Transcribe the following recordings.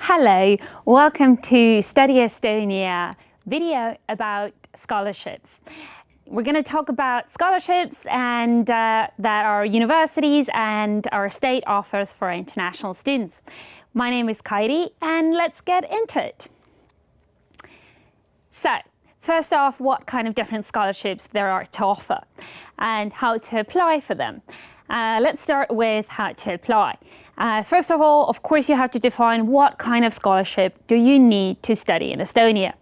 Hello, welcome to Study Estonia video about scholarships. We're going to talk about scholarships and that our universities and our state offers for international students. My name is Kairi and let's get into it. So, first off, what kind of different scholarships there are to offer and how to apply for them. Let's start with how to apply. First of all, of course, you have to define what kind of scholarship do you need to study in Estonia.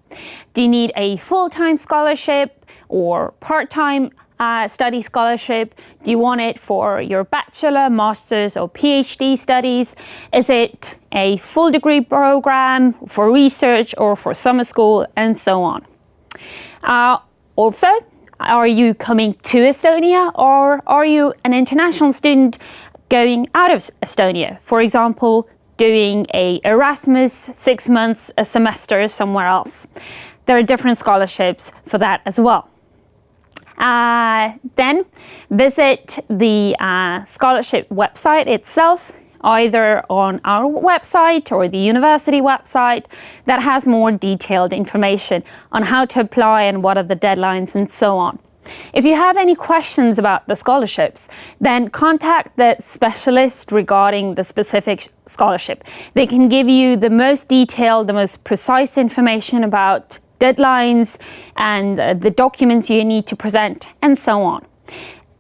Do you need a full-time scholarship or part-time study scholarship? Do you want it for your bachelor, master's or PhD studies? Is it a full degree program for research or for summer school and so on? Also, are you coming to Estonia or are you an international student going out of Estonia? For example, doing a Erasmus 6 months, a semester somewhere else. There are different scholarships for that as well. Then visit the scholarship website itself, either on our website or the university website that has more detailed information on how to apply and what are the deadlines and so on. If you have any questions about the scholarships, then contact the specialist regarding the specific scholarship. They can give you the most detailed, the most precise information about deadlines and the documents you need to present and so on.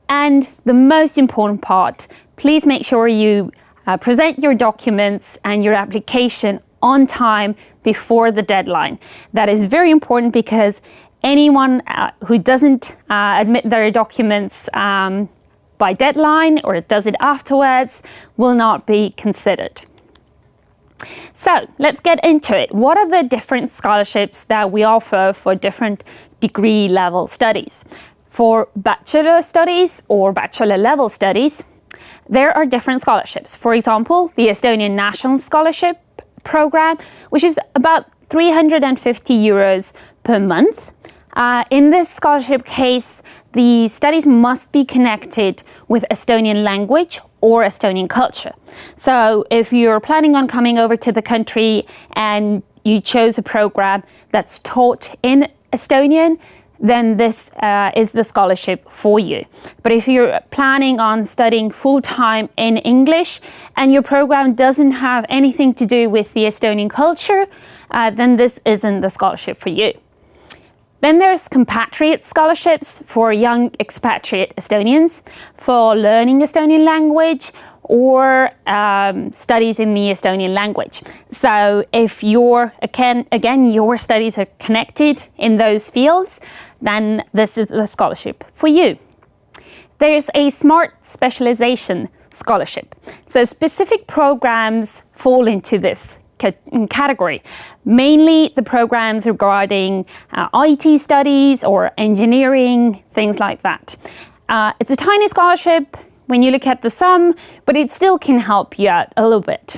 And the most important part, please make sure you present your documents and your application on time before the deadline. That is very important because anyone who doesn't admit their documents by deadline or does it afterwards will not be considered. So let's get into it. What are the different scholarships that we offer for different degree level studies? For bachelor studies or bachelor level studies, there are different scholarships. For example, the Estonian National Scholarship Program, which is about 350 euros per month. In this scholarship case, the studies must be connected with Estonian language or Estonian culture. So if you're planning on coming over to the country and you chose a program that's taught in Estonian, then this is the scholarship for you. But if you're planning on studying full-time in English and your program doesn't have anything to do with the Estonian culture, then this isn't the scholarship for you. Then there's compatriot scholarships for young expatriate Estonians for learning Estonian language or studies in the Estonian language. So if your studies are connected in those fields, then this is the scholarship for you. There's a smart specialization scholarship. So specific programs fall into this category, mainly the programs regarding IT studies or engineering, things like that. It's a tiny scholarship when you look at the sum, but it still can help you out a little bit.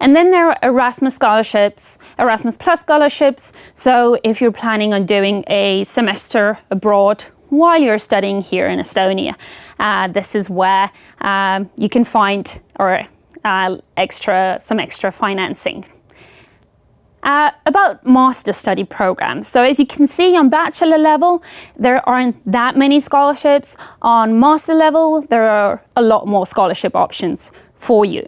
And then there are Erasmus scholarships, Erasmus Plus scholarships. So if you're planning on doing a semester abroad while you're studying here in Estonia, this is where you can find some extra financing. About master study programs. So as you can see on bachelor level, there aren't that many scholarships. On master level, there are a lot more scholarship options for you.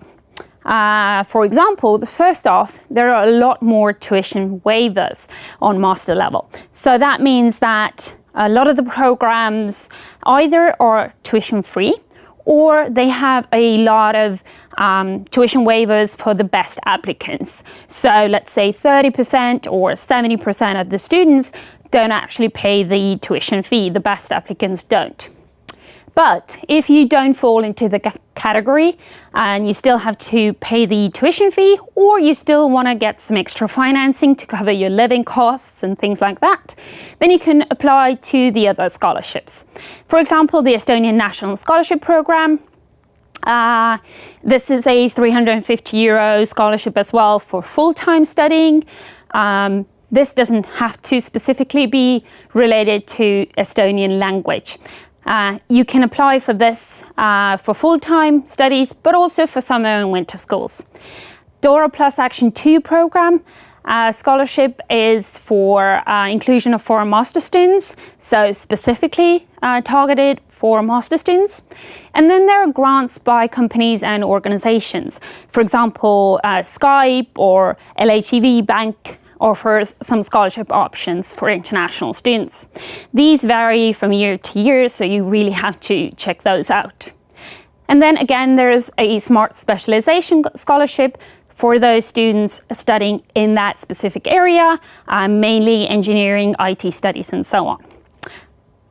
For example, first off, there are a lot more tuition waivers on master level. So that means that a lot of the programs either are tuition free or they have a lot of tuition waivers for the best applicants. So let's say 30% or 70% of the students don't actually pay the tuition fee, the best applicants don't. But if you don't fall into the category and you still have to pay the tuition fee, or you still want to get some extra financing to cover your living costs and things like that, then you can apply to the other scholarships. For example, the Estonian National Scholarship Program. This is a 350 euro scholarship as well for full-time studying. This doesn't have to specifically be related to Estonian language. You can apply for this for full-time studies, but also for summer and winter schools. DORA Plus Action 2 program. Scholarship is for inclusion of foreign master students, so specifically targeted for master students. And then there are grants by companies and organizations. For example, Skype or LHEV Bank offers some scholarship options for international students. These vary from year to year, so you really have to check those out. And then again, there's a Smart Specialization Scholarship for those students studying in that specific area, mainly engineering, IT studies, and so on.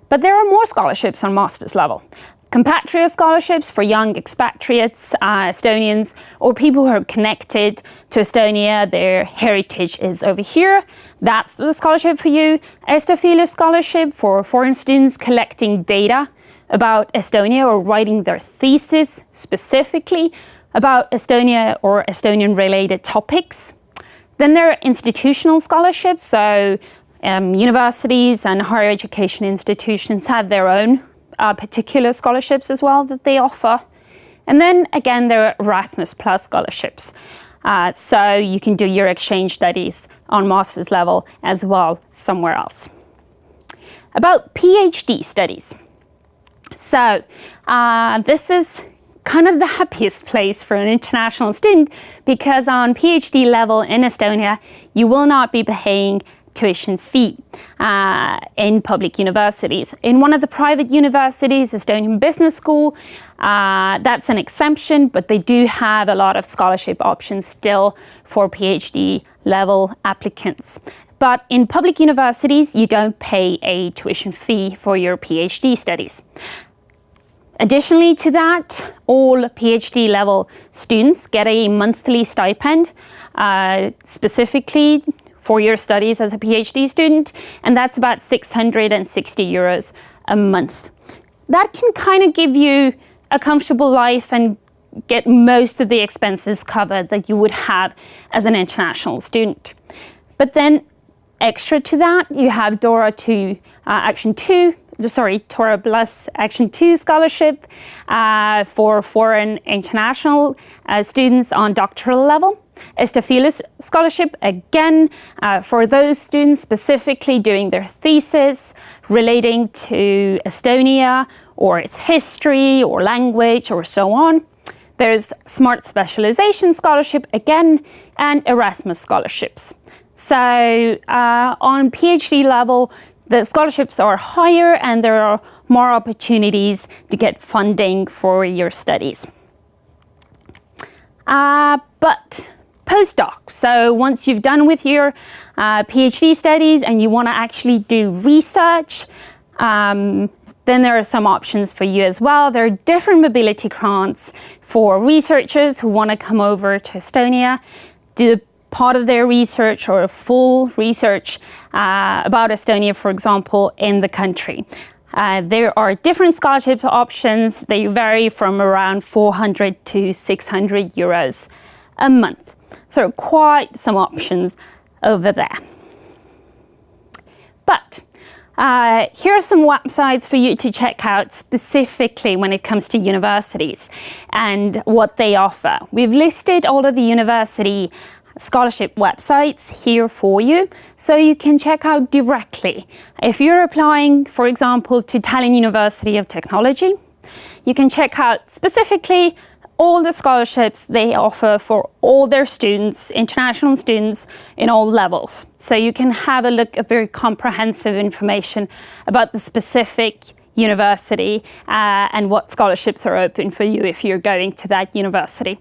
But there are more scholarships on master's level. Compatriot scholarships for young expatriates, Estonians, or people who are connected to Estonia, their heritage is over here. That's the scholarship for you. Estophilia scholarship for foreign students collecting data about Estonia or writing their thesis specifically about Estonia or Estonian-related topics. Then there are institutional scholarships, so universities and higher education institutions have their own particular scholarships as well that they offer. And then again, there are Erasmus Plus scholarships. So you can do your exchange studies on master's level as well somewhere else. About PhD studies. So this is kind of the happiest place for an international student, because on PhD level in Estonia, you will not be paying tuition fee in public universities. In one of the private universities, Estonian Business School, that's an exemption, but they do have a lot of scholarship options still for PhD level applicants. But in public universities, you don't pay a tuition fee for your PhD studies. Additionally to that, all PhD level students get a monthly stipend, specifically for your studies as a PhD student, and that's about 660 euros a month. That can kind of give you a comfortable life and get most of the expenses covered that you would have as an international student. But then extra to that, you have DORA Plus Action 2 scholarship for foreign international students on doctoral level. Estophilia scholarship, again, for those students specifically doing their thesis relating to Estonia or its history or language or so on. There's Smart Specialization Scholarship again, and Erasmus scholarships. So on PhD level, the scholarships are higher and there are more opportunities to get funding for your studies. But postdoc, so once you've done with your PhD studies and you want to actually do research, then there are some options for you as well. There are different mobility grants for researchers who want to come over to Estonia, do part of their research or a full research about Estonia, for example, in the country. There are different scholarship options. They vary from around 400 to 600 euros a month. So quite some options over there. But here are some websites for you to check out specifically when it comes to universities and what they offer. We've listed all of the university scholarship websites here for you, so you can check out directly. If you're applying, for example, to Tallinn University of Technology, you can check out specifically all the scholarships they offer for all their students, international students in all levels. So you can have a look at very comprehensive information about the specific university and what scholarships are open for you if you're going to that university.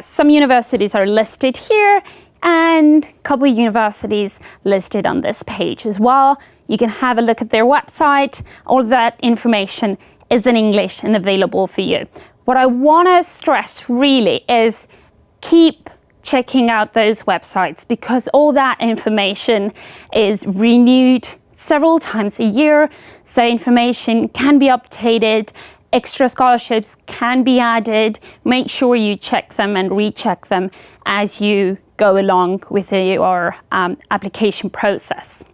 Some universities are listed here and a couple of universities listed on this page as well. You can have a look at their website. All of that information is in English and available for you. What I want to stress really is keep checking out those websites, because all that information is renewed several times a year. So information can be updated. Extra scholarships can be added. Make sure you check them and recheck them as you go along with your application process.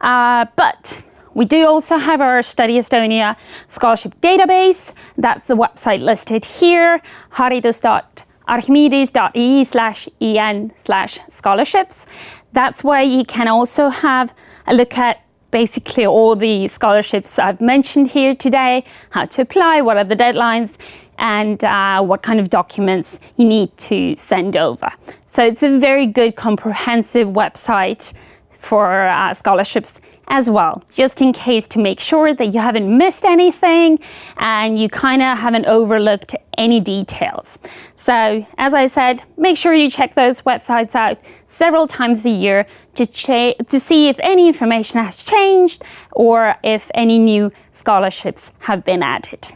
But we do also have our Study Estonia scholarship database. That's the website listed here, haridus.ee archimedes.ee/en/scholarships. That's where you can also have a look at basically all the scholarships I've mentioned here today, how to apply, what are the deadlines, and what kind of documents you need to send over. So it's a very good comprehensive website for scholarships as well, just in case, to make sure that you haven't missed anything and you kind of haven't overlooked any details. So as I said, make sure you check those websites out several times a year to see if any information has changed or if any new scholarships have been added.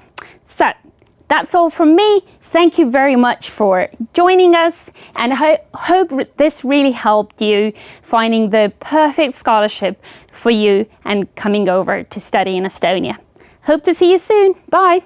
So that's all from me. Thank you very much for joining us, and I hope this really helped you finding the perfect scholarship for you and coming over to study in Estonia. Hope to see you soon. Bye.